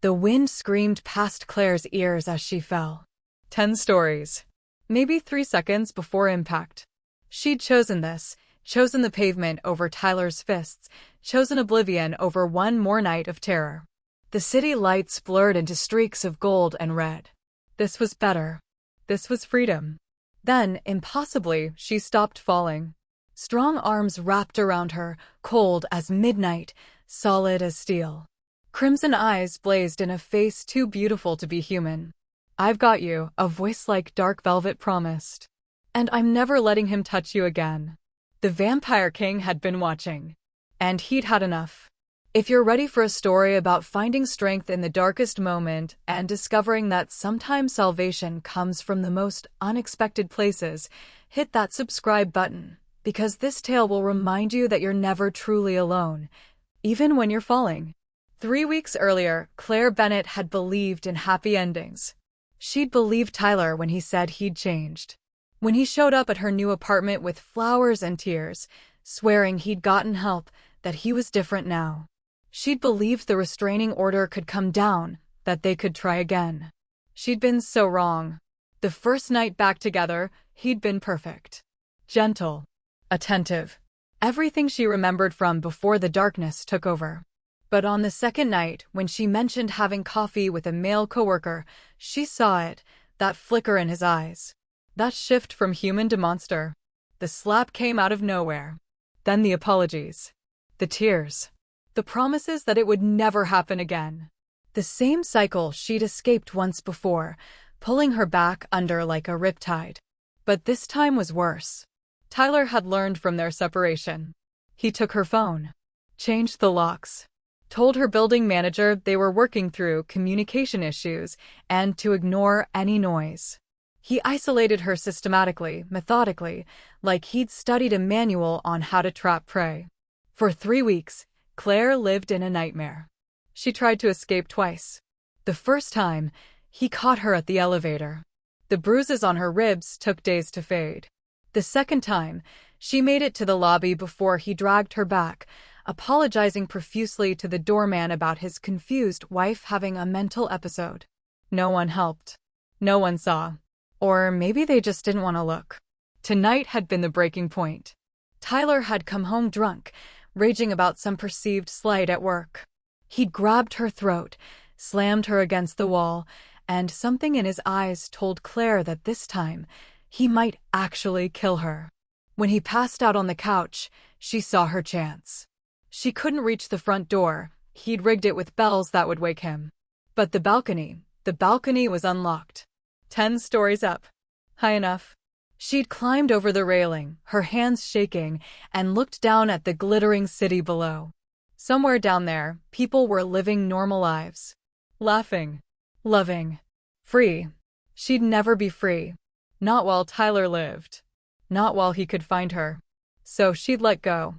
The wind screamed past Claire's ears as she fell. 10 stories. Maybe 3 seconds before impact. She'd chosen this, chosen the pavement over Tyler's fists, chosen oblivion over one more night of terror. The city lights blurred into streaks of gold and red. This was better. This was freedom. Then, impossibly, she stopped falling. Strong arms wrapped around her, cold as midnight, solid as steel. Crimson eyes blazed in a face too beautiful to be human. "I've got you," a voice like dark velvet promised. "And I'm never letting him touch you again." The Vampire King had been watching. And he'd had enough. If you're ready for a story about finding strength in the darkest moment and discovering that sometimes salvation comes from the most unexpected places, hit that subscribe button, because this tale will remind you that you're never truly alone, even when you're falling. 3 weeks earlier, Claire Bennett had believed in happy endings. She'd believed Tyler when he said he'd changed. When he showed up at her new apartment with flowers and tears, swearing he'd gotten help, that he was different now. She'd believed the restraining order could come down, that they could try again. She'd been so wrong. The first night back together, he'd been perfect. Gentle. Attentive. Everything she remembered from before the darkness took over. But on the second night, when she mentioned having coffee with a male coworker, she saw it, that flicker in his eyes. That shift from human to monster. The slap came out of nowhere. Then the apologies. The tears. The promises that it would never happen again. The same cycle she'd escaped once before, pulling her back under like a riptide. But this time was worse. Tyler had learned from their separation. He took her phone, changed the locks, told her building manager they were working through communication issues and to ignore any noise. He isolated her systematically, methodically, like he'd studied a manual on how to trap prey. For 3 weeks, Claire lived in a nightmare. She tried to escape twice. The first time, he caught her at the elevator. The bruises on her ribs took days to fade. The second time, she made it to the lobby before he dragged her back, apologizing profusely to the doorman about his confused wife having a mental episode. No one helped. No one saw. Or maybe they just didn't want to look. Tonight had been the breaking point. Tyler had come home drunk, raging about some perceived slight at work. He'd grabbed her throat, slammed her against the wall, and something in his eyes told Claire that this time, he might actually kill her. When he passed out on the couch, she saw her chance. She couldn't reach the front door. He'd rigged it with bells that would wake him. But the balcony was unlocked. 10 stories up. High enough. She'd climbed over the railing, her hands shaking, and looked down at the glittering city below. Somewhere down there, people were living normal lives. Laughing. Loving. Free. She'd never be free. Not while Tyler lived. Not while he could find her. So she'd let go.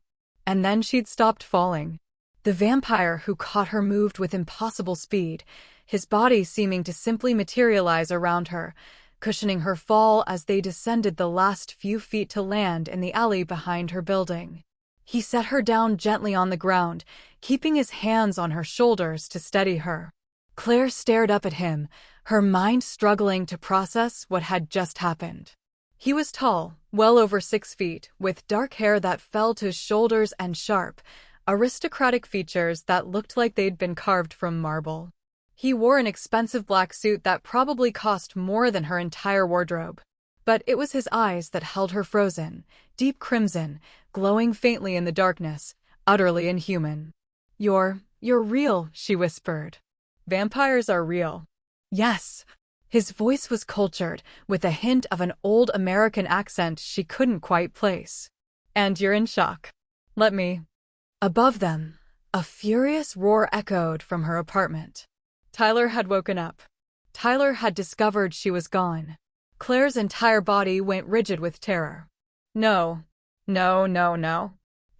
And then she'd stopped falling. The vampire who caught her moved with impossible speed, his body seeming to simply materialize around her, cushioning her fall as they descended the last few feet to land in the alley behind her building. He set her down gently on the ground, keeping his hands on her shoulders to steady her. Claire stared up at him, her mind struggling to process what had just happened. He was tall, well over 6 feet, with dark hair that fell to his shoulders and sharp, aristocratic features that looked like they'd been carved from marble. He wore an expensive black suit that probably cost more than her entire wardrobe. But it was his eyes that held her frozen, deep crimson, glowing faintly in the darkness, utterly inhuman. You're real," she whispered. "Vampires are real." "Yes." His voice was cultured, with a hint of an old American accent she couldn't quite place. "And you're in shock. Let me." Above them, a furious roar echoed from her apartment. Tyler had woken up. Tyler had discovered she was gone. Claire's entire body went rigid with terror. No.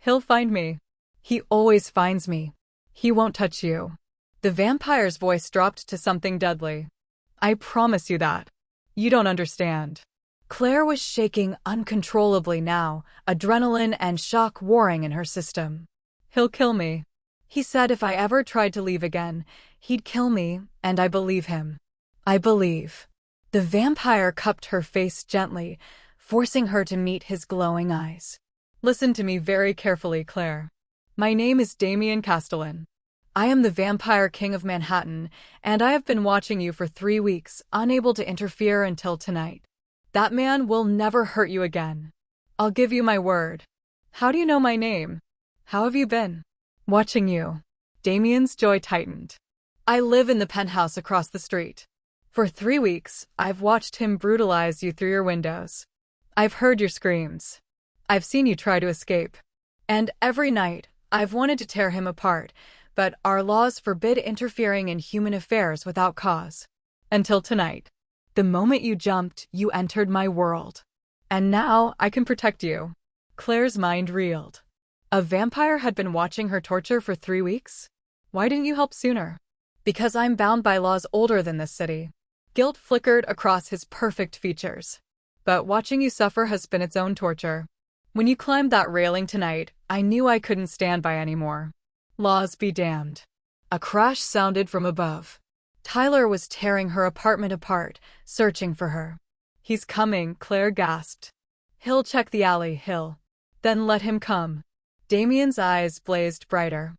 He'll find me. He always finds me. He won't touch you. The vampire's voice dropped to something deadly. "I promise you that. You don't understand." Claire was shaking uncontrollably now, adrenaline and shock warring in her system. "He'll kill me." He said if I ever tried to leave again, He'd kill me, and I believe him. I believe. The vampire cupped her face gently, forcing her to meet his glowing eyes. Listen to me very carefully, Claire. My name is Damien Castellan. I am the Vampire King of Manhattan, and I have been watching you for 3 weeks, unable to interfere until tonight. That man will never hurt you again. I'll give you my word. How do you know my name? How have you been? Watching you. Damien's jaw tightened. I live in the penthouse across the street. For 3 weeks, I've watched him brutalize you through your windows. I've heard your screams. I've seen you try to escape. And every night, I've wanted to tear him apart, but our laws forbid interfering in human affairs without cause. Until tonight. The moment you jumped, you entered my world. And now, I can protect you. Claire's mind reeled. A vampire had been watching her torture for 3 weeks? Why didn't you help sooner? Because I'm bound by laws older than this city. Guilt flickered across his perfect features. But watching you suffer has been its own torture. When you climbed that railing tonight, I knew I couldn't stand by anymore. Laws be damned. A crash sounded from above. Tyler was tearing her apartment apart, searching for her. He's coming, Claire gasped. He'll check the alley, he'll. Then let him come. Damien's eyes blazed brighter.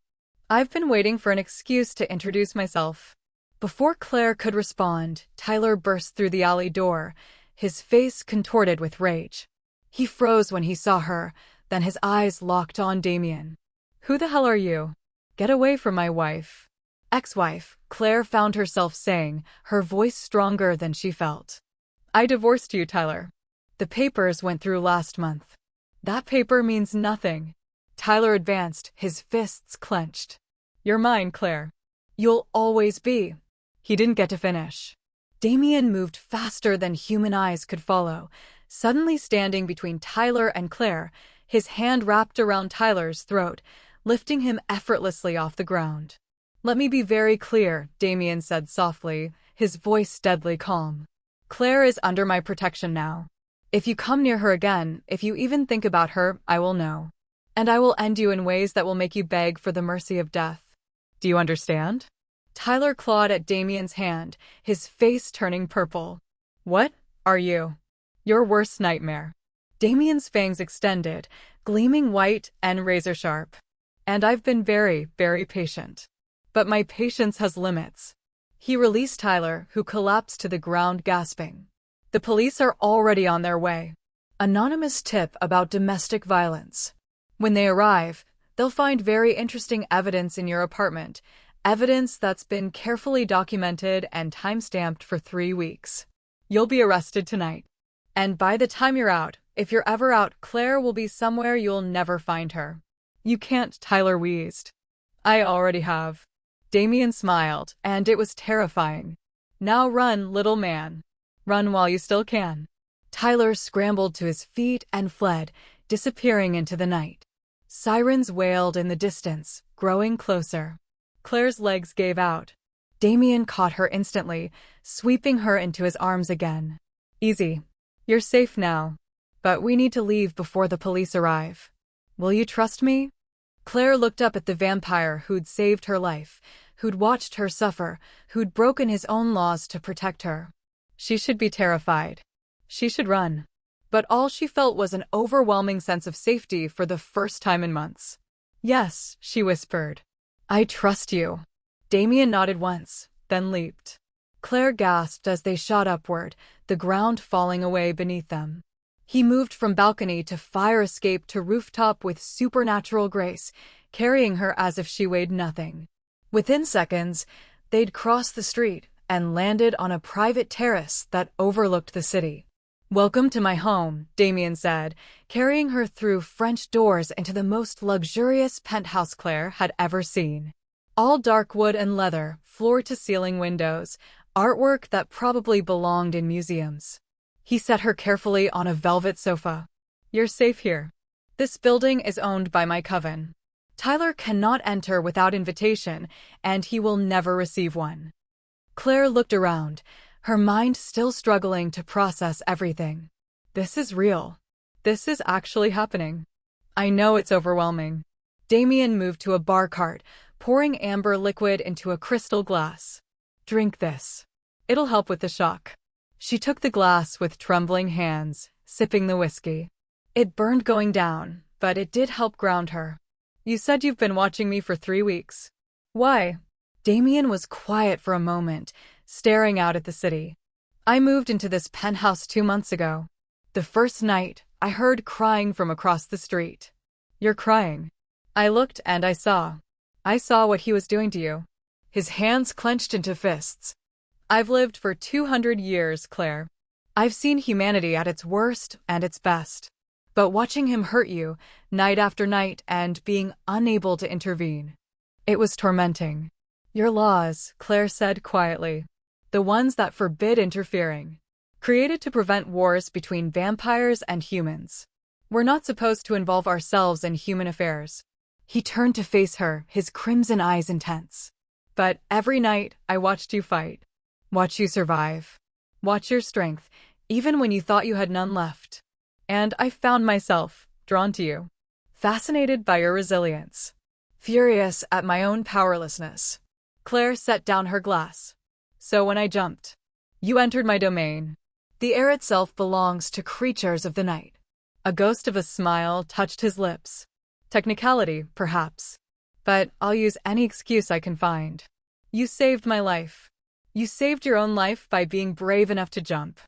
I've been waiting for an excuse to introduce myself. Before Claire could respond, Tyler burst through the alley door, his face contorted with rage. He froze when he saw her, then his eyes locked on Damien. Who the hell are you? Get away from my wife. Ex-wife, Claire found herself saying, her voice stronger than she felt. I divorced you, Tyler. The papers went through last month. That paper means nothing. Tyler advanced, his fists clenched. You're mine, Claire. You'll always be. He didn't get to finish. Damien moved faster than human eyes could follow, suddenly standing between Tyler and Claire, his hand wrapped around Tyler's throat, lifting him effortlessly off the ground. Let me be very clear, Damien said softly, his voice deadly calm. Claire is under my protection now. If you come near her again, if you even think about her, I will know. And I will end you in ways that will make you beg for the mercy of death. Do you understand? Tyler clawed at Damien's hand, his face turning purple. What are you? Your worst nightmare. Damien's fangs extended, gleaming white and razor-sharp. And I've been very, very patient. But my patience has limits. He released Tyler, who collapsed to the ground gasping. The police are already on their way. Anonymous tip about domestic violence. When they arrive, they'll find very interesting evidence in your apartment, evidence that's been carefully documented and time-stamped for 3 weeks. You'll be arrested tonight. And by the time you're out, if you're ever out, Claire will be somewhere you'll never find her. You can't, Tyler wheezed. I already have. Damien smiled, and it was terrifying. Now run, little man. Run while you still can. Tyler scrambled to his feet and fled, disappearing into the night. Sirens wailed in the distance, growing closer. Claire's legs gave out. Damien caught her instantly, sweeping her into his arms again. Easy. You're safe now. But we need to leave before the police arrive. Will you trust me? Claire looked up at the vampire who'd saved her life, who'd watched her suffer, who'd broken his own laws to protect her. She should be terrified. She should run. But all she felt was an overwhelming sense of safety for the first time in months. Yes, she whispered. I trust you. Damien nodded once, then leaped. Claire gasped as they shot upward, the ground falling away beneath them. He moved from balcony to fire escape to rooftop with supernatural grace, carrying her as if she weighed nothing. Within seconds, they'd crossed the street and landed on a private terrace that overlooked the city. Welcome to my home, Damien said, carrying her through French doors into the most luxurious penthouse Claire had ever seen. All dark wood and leather, floor-to-ceiling windows, artwork that probably belonged in museums. He set her carefully on a velvet sofa. You're safe here. This building is owned by my coven. Tyler cannot enter without invitation, and he will never receive one. Claire looked around, her mind still struggling to process everything. This is real. This is actually happening. I know it's overwhelming. Damien moved to a bar cart, pouring amber liquid into a crystal glass. Drink this. It'll help with the shock. She took the glass with trembling hands, sipping the whiskey. It burned going down, but it did help ground her. You said you've been watching me for 3 weeks. Why? Damien was quiet for a moment, staring out at the city. I moved into this penthouse 2 months ago. The first night, I heard crying from across the street. You're crying. I looked and I saw. I saw what he was doing to you. His hands clenched into fists. I've lived for 200 years, Claire. I've seen humanity at its worst and its best. But watching him hurt you, night after night, and being unable to intervene, it was tormenting. Your laws, Claire said quietly, the ones that forbid interfering, created to prevent wars between vampires and humans. We're not supposed to involve ourselves in human affairs. He turned to face her, his crimson eyes intense. But every night, I watched you fight. Watch you survive. Watch your strength, even when you thought you had none left. And I found myself drawn to you, fascinated by your resilience, furious at my own powerlessness. Claire set down her glass. So when I jumped, you entered my domain. The air itself belongs to creatures of the night. A ghost of a smile touched his lips. Technicality, perhaps. But I'll use any excuse I can find. You saved my life. You saved your own life by being brave enough to jump.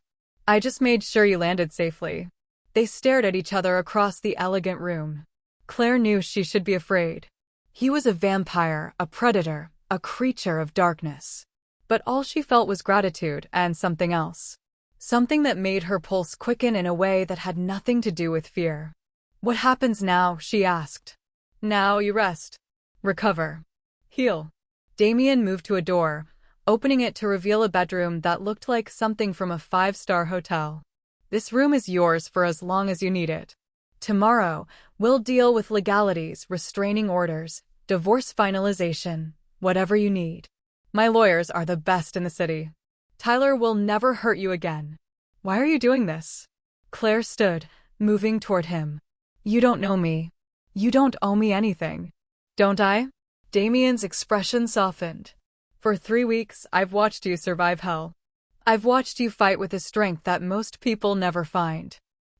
I just made sure you landed safely. They stared at each other across the elegant room. Claire knew she should be afraid. He was a vampire, a predator, a creature of darkness. But all she felt was gratitude and something else. Something that made her pulse quicken in a way that had nothing to do with fear. What happens now? She asked. Now you rest. Recover. Heal. Damien moved to a door, opening it to reveal a bedroom that looked like something from a 5-star hotel. This room is yours for as long as you need it. Tomorrow, we'll deal with legalities, restraining orders, divorce finalization, whatever you need. My lawyers are the best in the city. Tyler will never hurt you again. Why are you doing this? Claire stood, moving toward him. You don't know me. You don't owe me anything. Don't I? Damien's expression softened. For 3 weeks, I've watched you survive hell. I've watched you fight with a strength that most people never find.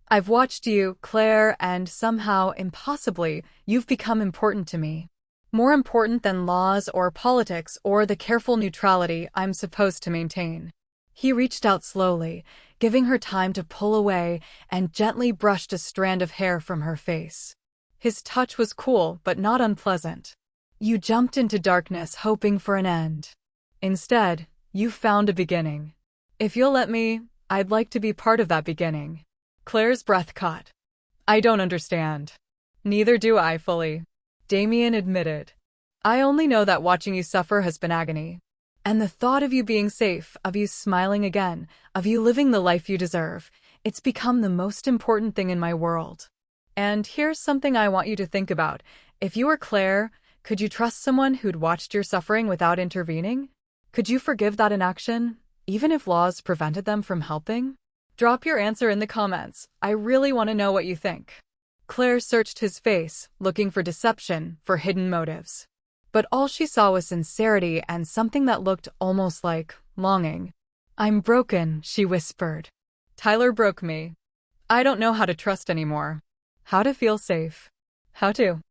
I've watched you, Claire, and somehow, impossibly, you've become important to me. More important than laws or politics or the careful neutrality I'm supposed to maintain. He reached out slowly, giving her time to pull away, and gently brushed a strand of hair from her face. His touch was cool but not unpleasant. You jumped into darkness hoping for an end. Instead, you found a beginning. If you'll let me, I'd like to be part of that beginning. Claire's breath caught. I don't understand. Neither do I fully. Damien admitted. I only know that watching you suffer has been agony. And the thought of you being safe, of you smiling again, of you living the life you deserve, it's become the most important thing in my world. And here's something I want you to think about. If you were Claire, could you trust someone who'd watched your suffering without intervening? Could you forgive that inaction, even if laws prevented them from helping? Drop your answer in the comments. I really want to know what you think. Claire searched his face, looking for deception, for hidden motives. But all she saw was sincerity and something that looked almost like longing. I'm broken, she whispered. Tyler broke me. I don't know how to trust anymore. How to feel safe. How to?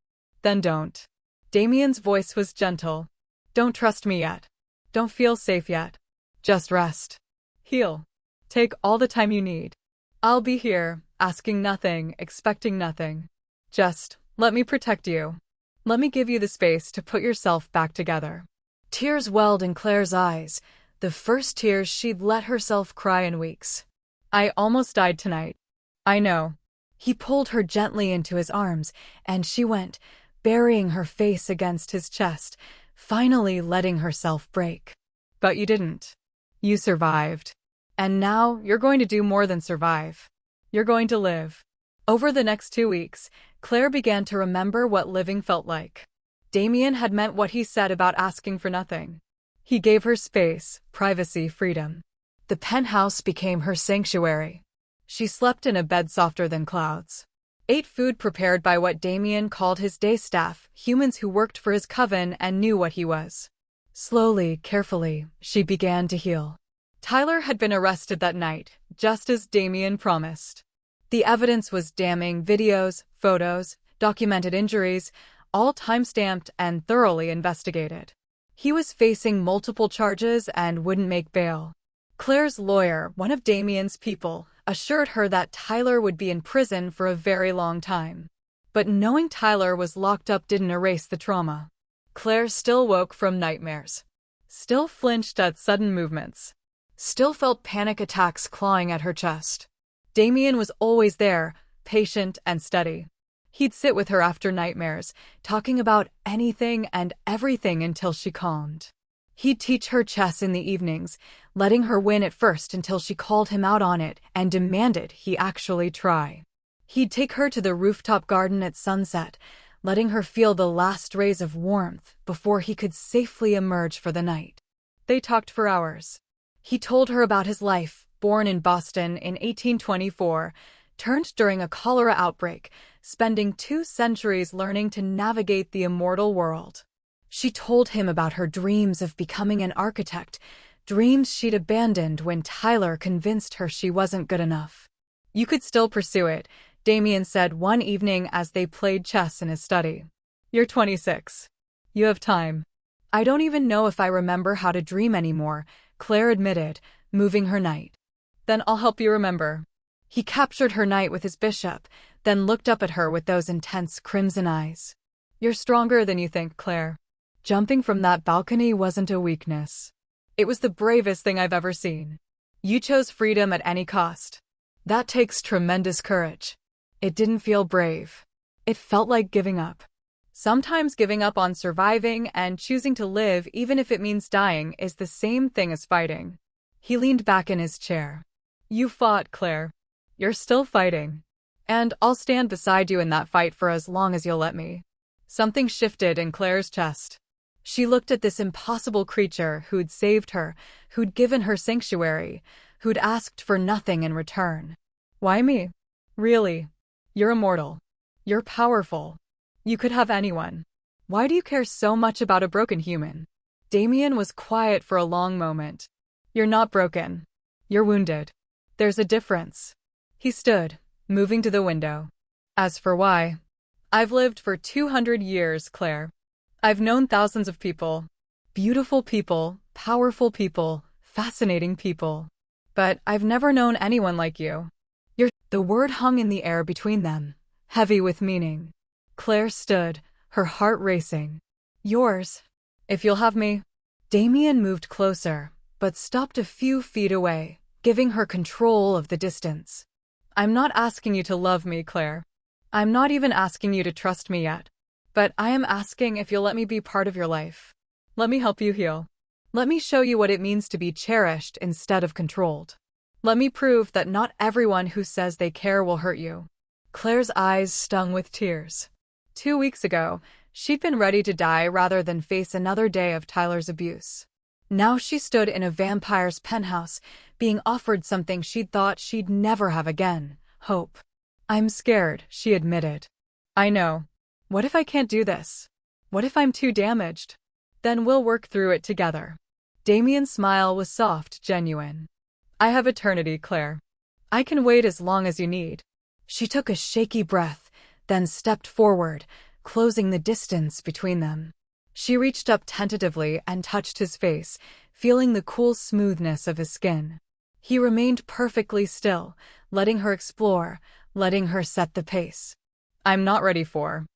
Then don't. Damien's voice was gentle. Don't trust me yet. Don't feel safe yet. Just rest. Heal. Take all the time you need. I'll be here, asking nothing, expecting nothing. Just let me protect you. Let me give you the space to put yourself back together. Tears welled in Claire's eyes, the first tears she'd let herself cry in weeks. I almost died tonight. I know. He pulled her gently into his arms, and she went, burying her face against his chest, finally letting herself break. But you didn't. You survived. And now you're going to do more than survive. You're going to live. Over the next 2 weeks, Claire began to remember what living felt like. Damien had meant what he said about asking for nothing. He gave her space, privacy, freedom. The penthouse became her sanctuary. She slept in a bed softer than clouds. Ate food prepared by what Damien called his day staff, humans who worked for his coven and knew what he was. Slowly, carefully, she began to heal. Tyler had been arrested that night, just as Damien promised. The evidence was damning: videos, photos, documented injuries, all time-stamped and thoroughly investigated. He was facing multiple charges and wouldn't make bail. Claire's lawyer, one of Damien's people, assured her that Tyler would be in prison for a very long time. But knowing Tyler was locked up didn't erase the trauma. Claire still woke from nightmares. Still flinched at sudden movements. Still felt panic attacks clawing at her chest. Damien was always there, patient and steady. He'd sit with her after nightmares, talking about anything and everything until she calmed. He'd teach her chess in the evenings, letting her win at first until she called him out on it and demanded he actually try. He'd take her to the rooftop garden at sunset, letting her feel the last rays of warmth before he could safely emerge for the night. They talked for hours. He told her about his life, born in Boston in 1824, turned during a cholera outbreak, spending 2 centuries learning to navigate the immortal world. She told him about her dreams of becoming an architect, dreams she'd abandoned when Tyler convinced her she wasn't good enough. "You could still pursue it," Damien said one evening as they played chess in his study. "You're 26. You have time." "I don't even know if I remember how to dream anymore," Claire admitted, moving her knight. "Then I'll help you remember." He captured her knight with his bishop, then looked up at her with those intense crimson eyes. "You're stronger than you think, Claire. Jumping from that balcony wasn't a weakness. It was the bravest thing I've ever seen. You chose freedom at any cost. That takes tremendous courage." It didn't feel brave. It felt like giving up. Sometimes giving up on surviving and choosing to live, even if it means dying, is the same thing as fighting. He leaned back in his chair. "You fought, Claire. You're still fighting. And I'll stand beside you in that fight for as long as you'll let me." Something shifted in Claire's chest. She looked at this impossible creature who'd saved her, who'd given her sanctuary, who'd asked for nothing in return. "Why me? Really? You're immortal. You're powerful. You could have anyone. Why do you care so much about a broken human?" Damien was quiet for a long moment. "You're not broken. You're wounded. There's a difference." He stood, moving to the window. "As for why, I've lived for 200 years, Claire. I've known thousands of people. Beautiful people, powerful people, fascinating people. But I've never known anyone like you. The word hung in the air between them, heavy with meaning. Claire stood, her heart racing. "Yours, if you'll have me." Damien moved closer, but stopped a few feet away, giving her control of the distance. "I'm not asking you to love me, Claire. I'm not even asking you to trust me yet. But I am asking if you'll let me be part of your life. Let me help you heal. Let me show you what it means to be cherished instead of controlled. Let me prove that not everyone who says they care will hurt you." Claire's eyes stung with tears. 2 weeks ago, she'd been ready to die rather than face another day of Tyler's abuse. Now she stood in a vampire's penthouse, being offered something she'd thought she'd never have again: hope. "I'm scared," she admitted. "I know. What if I can't do this? What if I'm too damaged? Then we'll work through it together." Damien's smile was soft, genuine. "I have eternity, Claire. I can wait as long as you need." She took a shaky breath, then stepped forward, closing the distance between them. She reached up tentatively and touched his face, feeling the cool smoothness of his skin. He remained perfectly still, letting her explore, letting her set the pace. "I'm not ready for.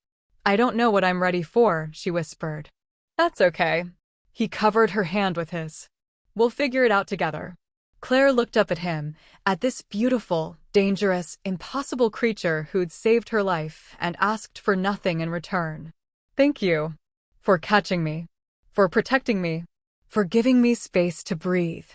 I don't know what I'm ready for," she whispered. "That's okay." He covered her hand with his. "We'll figure it out together." Claire looked up at him, at this beautiful, dangerous, impossible creature who'd saved her life and asked for nothing in return. "Thank you. For catching me. For protecting me. For giving me space to breathe.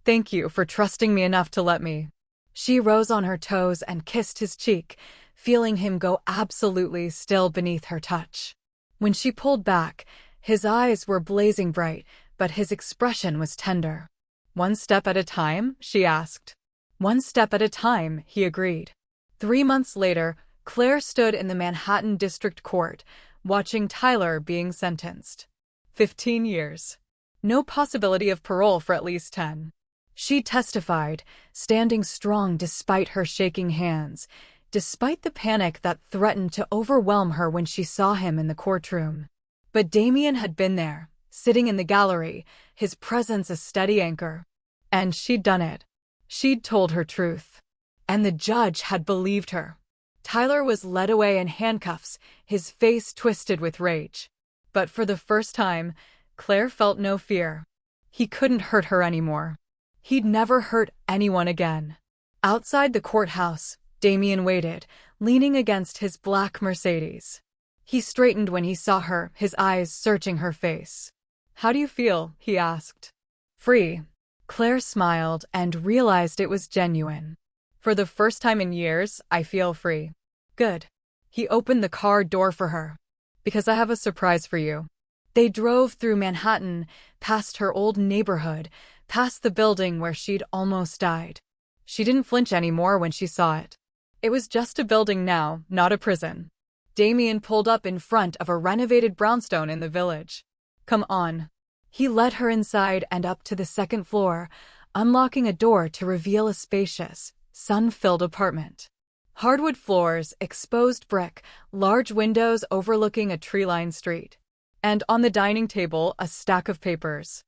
Thank you for trusting me enough to let me." She rose on her toes and kissed his cheek, feeling him go absolutely still beneath her touch. When she pulled back, his eyes were blazing bright, but his expression was tender. "One step at a time?" she asked. "One step at a time," he agreed. 3 months later, Claire stood in the Manhattan District Court, watching Tyler being sentenced. 15 years. No possibility of parole for at least 10. She testified, standing strong despite her shaking hands, despite the panic that threatened to overwhelm her when she saw him in the courtroom. But Damien had been there, sitting in the gallery, his presence a steady anchor. And she'd done it. She'd told her truth. And the judge had believed her. Tyler was led away in handcuffs, his face twisted with rage. But for the first time, Claire felt no fear. He couldn't hurt her anymore. He'd never hurt anyone again. Outside the courthouse, Damien waited, leaning against his black Mercedes. He straightened when he saw her, his eyes searching her face. "How do you feel?" he asked. "Free." Claire smiled and realized it was genuine. "For the first time in years, I feel free." "Good." He opened the car door for her. "Because I have a surprise for you." They drove through Manhattan, past her old neighborhood, past the building where she'd almost died. She didn't flinch anymore when she saw it. It was just a building now, not a prison. Damien pulled up in front of a renovated brownstone in the village. "Come on." He led her inside and up to the second floor, unlocking a door to reveal a spacious, sun-filled apartment. Hardwood floors, exposed brick, large windows overlooking a tree-lined street. And on the dining table, a stack of papers.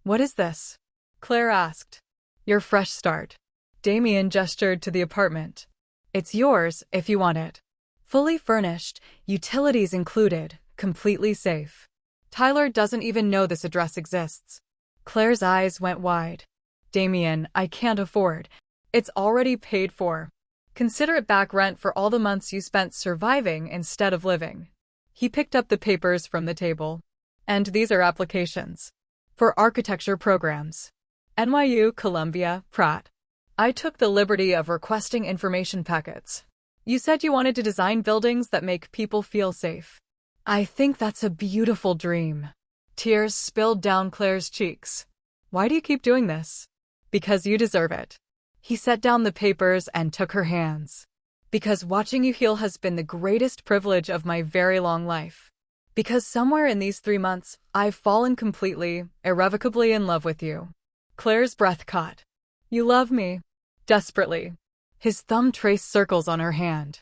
"What is this?" Claire asked. "Your fresh start." Damien gestured to the apartment. "It's yours, if you want it. Fully furnished, utilities included, completely safe. Tyler doesn't even know this address exists." Claire's eyes went wide. "Damien, I can't afford. It's already paid for. Consider it back rent for all the months you spent surviving instead of living." He picked up the papers from the table. "And these are applications. For architecture programs. NYU, Columbia, Pratt. I took the liberty of requesting information packets. You said you wanted to design buildings that make people feel safe. I think that's a beautiful dream." Tears spilled down Claire's cheeks. "Why do you keep doing this?" "Because you deserve it." He set down the papers and took her hands. "Because watching you heal has been the greatest privilege of my very long life. Because somewhere in these 3 months, I've fallen completely, irrevocably in love with you." Claire's breath caught. "You love me." Desperately. His thumb traced circles on her hand.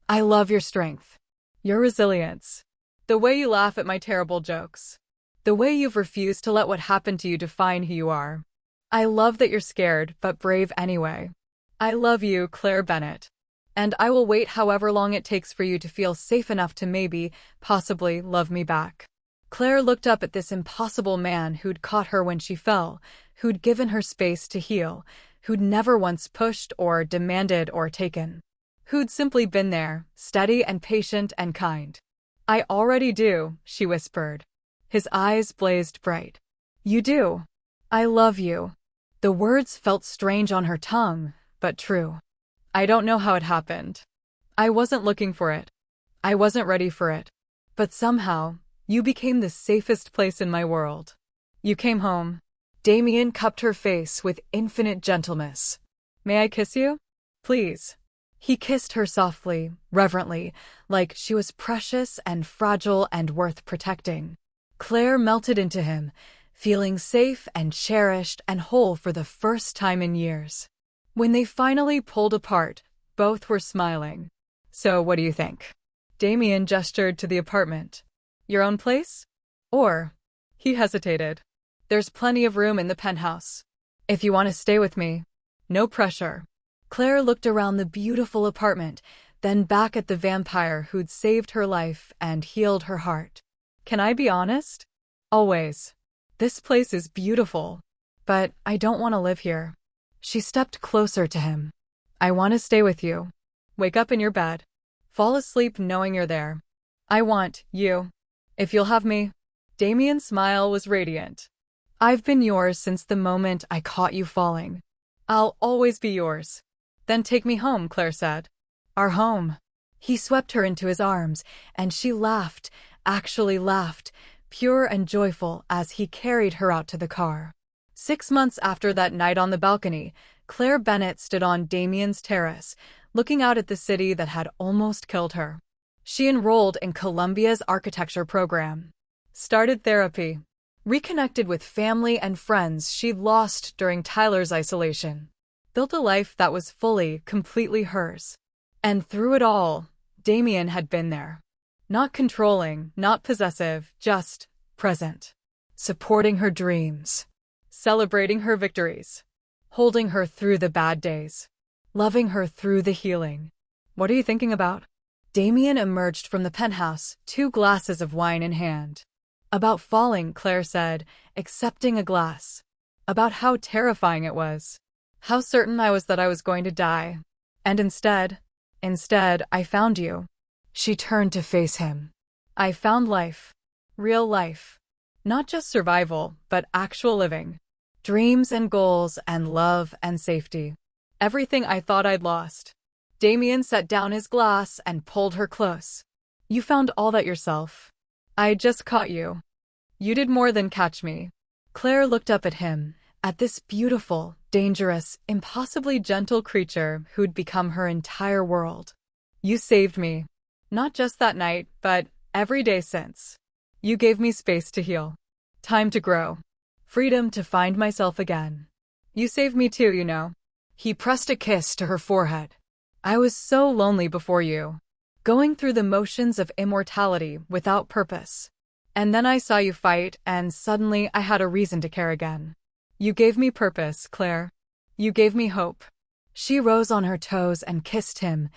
"I love your strength. Your resilience. The way you laugh at my terrible jokes. The way you've refused to let what happened to you define who you are. I love that you're scared, but brave anyway. I love you, Claire Bennett. And I will wait however long it takes for you to feel safe enough to maybe, possibly, love me back." Claire looked up at this impossible man who'd caught her when she fell, who'd given her space to heal, who'd never once pushed or demanded or taken. Who'd simply been there, steady and patient and kind. "I already do," she whispered. His eyes blazed bright. "You do. I love you." The words felt strange on her tongue, but true. "I don't know how it happened. I wasn't looking for it. I wasn't ready for it. But somehow, you became the safest place in my world. You came home." Damien cupped her face with infinite gentleness. "May I kiss you? Please." He kissed her softly, reverently, like she was precious and fragile and worth protecting. Claire melted into him, feeling safe and cherished and whole for the first time in years. When they finally pulled apart, both were smiling. "So what do you think?" Damien gestured to the apartment. "Your own place? Or—" He hesitated. "There's plenty of room in the penthouse. If you want to stay with me. No pressure." Claire looked around the beautiful apartment, then back at the vampire who'd saved her life and healed her heart. "Can I be honest? Always. This place is beautiful. But I don't want to live here." She stepped closer to him. "I want to stay with you. Wake up in your bed. Fall asleep knowing you're there. I want you. If you'll have me." Damien's smile was radiant. "I've been yours since the moment I caught you falling. I'll always be yours." "Then take me home," Claire said. "Our home." He swept her into his arms, and she laughed, actually laughed, pure and joyful as he carried her out to the car. 6 months after that night on the balcony, Claire Bennett stood on Damien's terrace, looking out at the city that had almost killed her. She enrolled in Columbia's architecture program, started therapy, reconnected with family and friends she'd lost during Tyler's isolation, built a life that was fully, completely hers. And through it all, Damien had been there. Not controlling, not possessive, just present. Supporting her dreams, celebrating her victories, holding her through the bad days, loving her through the healing. What are you thinking about? Damien emerged from the penthouse, 2 glasses of wine in hand. About falling, Claire said, accepting a glass. About how terrifying it was. How certain I was that I was going to die. And instead, I found you. She turned to face him. I found life. Real life. Not just survival, but actual living. Dreams and goals and love and safety. Everything I thought I'd lost. Damien set down his glass and pulled her close. You found all that yourself. I just caught you. You did more than catch me. Claire looked up at him, at this beautiful, dangerous, impossibly gentle creature who'd become her entire world. You saved me. Not just that night, but every day since. You gave me space to heal. Time to grow. Freedom to find myself again. You saved me too, you know. He pressed a kiss to her forehead. I was so lonely before you. Going through the motions of immortality without purpose. And then I saw you fight, and suddenly I had a reason to care again. You gave me purpose, Claire. You gave me hope. She rose on her toes and kissed him,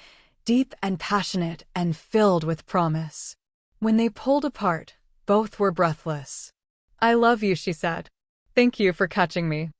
deep and passionate and filled with promise. When they pulled apart, both were breathless. I love you, she said. Thank you for catching me.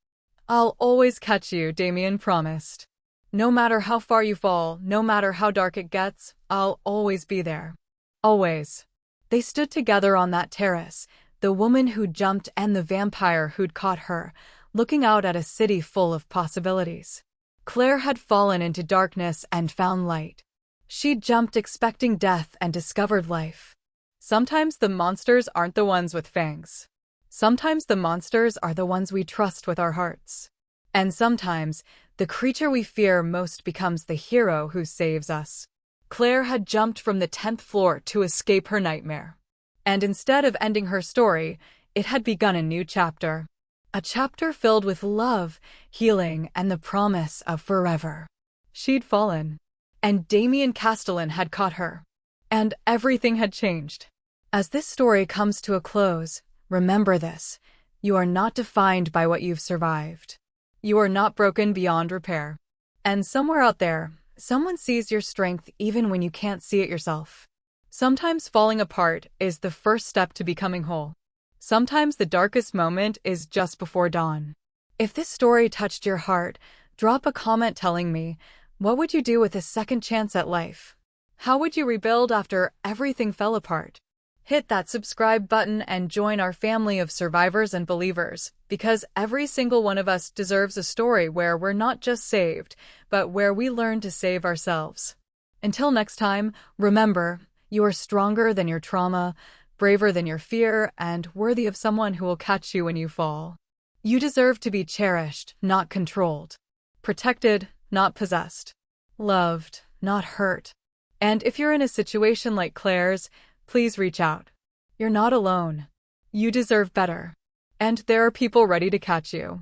I'll always catch you, Damien promised. No matter how far you fall, no matter how dark it gets, I'll always be there. Always. They stood together on that terrace, the woman who'd jumped and the vampire who'd caught her, looking out at a city full of possibilities. Claire had fallen into darkness and found light. She'd jumped expecting death and discovered life. Sometimes the monsters aren't the ones with fangs. Sometimes the monsters are the ones we trust with our hearts. And sometimes, the creature we fear most becomes the hero who saves us. Claire had jumped from the 10th floor to escape her nightmare. And instead of ending her story, it had begun a new chapter. A chapter filled with love, healing, and the promise of forever. She'd fallen. And Damien Castellan had caught her. And everything had changed. As this story comes to a close, remember this: you are not defined by what you've survived. You are not broken beyond repair. And somewhere out there, someone sees your strength even when you can't see it yourself. Sometimes falling apart is the first step to becoming whole. Sometimes the darkest moment is just before dawn. If this story touched your heart, drop a comment telling me, what would you do with a second chance at life? How would you rebuild after everything fell apart? Hit that subscribe button and join our family of survivors and believers, because every single one of us deserves a story where we're not just saved, but where we learn to save ourselves. Until next time, remember, you are stronger than your trauma, braver than your fear, and worthy of someone who will catch you when you fall. You deserve to be cherished, not controlled. Protected, not possessed. Loved, not hurt. And if you're in a situation like Claire's, please reach out. You're not alone. You deserve better. And there are people ready to catch you.